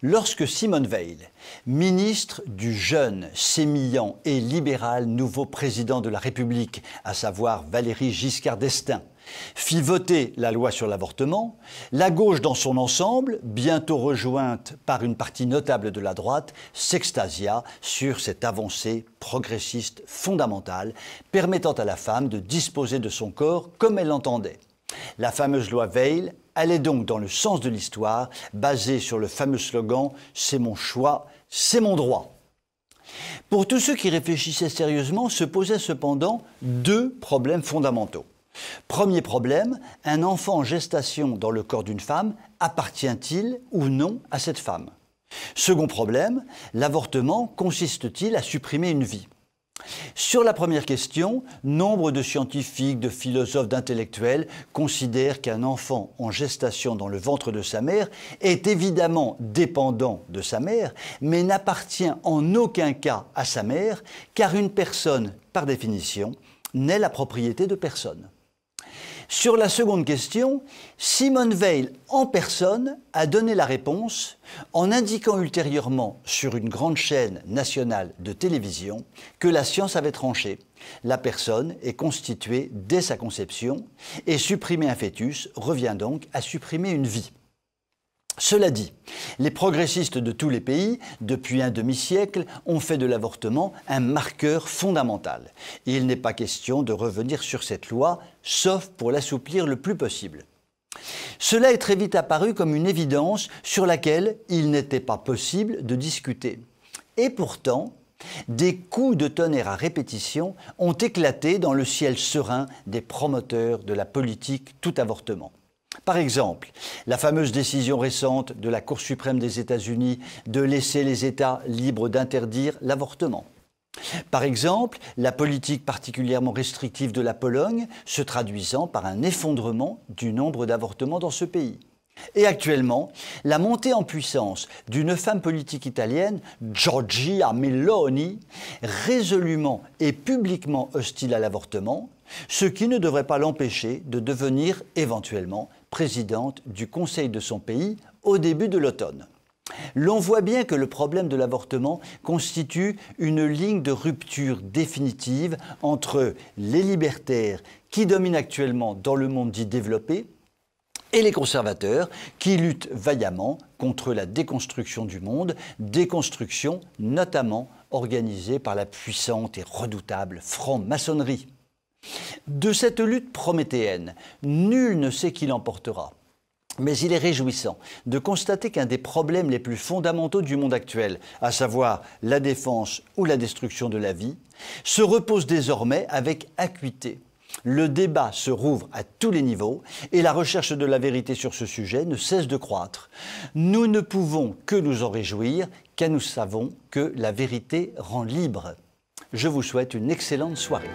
Lorsque Simone Veil, ministre du jeune, sémillant et libéral nouveau président de la République, à savoir Valéry Giscard d'Estaing, fit voter la loi sur l'avortement, la gauche dans son ensemble, bientôt rejointe par une partie notable de la droite, s'extasia sur cette avancée progressiste fondamentale permettant à la femme de disposer de son corps comme elle l'entendait. La fameuse loi Veil allait donc dans le sens de l'histoire, basée sur le fameux slogan « C'est mon choix, c'est mon droit ». Pour tous ceux qui réfléchissaient sérieusement, se posaient cependant deux problèmes fondamentaux. Premier problème, un enfant en gestation dans le corps d'une femme appartient-il ou non à cette femme? Second problème, l'avortement consiste-t-il à supprimer une vie? Sur la première question, nombre de scientifiques, de philosophes, d'intellectuels considèrent qu'un enfant en gestation dans le ventre de sa mère est évidemment dépendant de sa mère, mais n'appartient en aucun cas à sa mère, car une personne, par définition, n'est la propriété de personne. Sur la seconde question, Simone Veil en personne a donné la réponse en indiquant ultérieurement sur une grande chaîne nationale de télévision que la science avait tranché. La personne est constituée dès sa conception et supprimer un fœtus revient donc à supprimer une vie. Cela dit, les progressistes de tous les pays, depuis un demi-siècle, ont fait de l'avortement un marqueur fondamental. Et il n'est pas question de revenir sur cette loi, sauf pour l'assouplir le plus possible. Cela est très vite apparu comme une évidence sur laquelle il n'était pas possible de discuter. Et pourtant, des coups de tonnerre à répétition ont éclaté dans le ciel serein des promoteurs de la politique tout avortement. Par exemple, la fameuse décision récente de la Cour suprême des États-Unis de laisser les États libres d'interdire l'avortement. Par exemple, la politique particulièrement restrictive de la Pologne se traduisant par un effondrement du nombre d'avortements dans ce pays. Et actuellement, la montée en puissance d'une femme politique italienne, Giorgia Meloni, résolument et publiquement hostile à l'avortement, ce qui ne devrait pas l'empêcher de devenir éventuellement présidente du Conseil de son pays au début de l'automne. L'on voit bien que le problème de l'avortement constitue une ligne de rupture définitive entre les libertaires qui dominent actuellement dans le monde dit développé et les conservateurs qui luttent vaillamment contre la déconstruction du monde, déconstruction notamment organisée par la puissante et redoutable franc-maçonnerie. De cette lutte prométhéenne, nul ne sait qui l'emportera. Mais il est réjouissant de constater qu'un des problèmes les plus fondamentaux du monde actuel, à savoir la défense ou la destruction de la vie, se repose désormais avec acuité. Le débat se rouvre à tous les niveaux et la recherche de la vérité sur ce sujet ne cesse de croître. Nous ne pouvons que nous en réjouir, car nous savons que la vérité rend libre. Je vous souhaite une excellente soirée.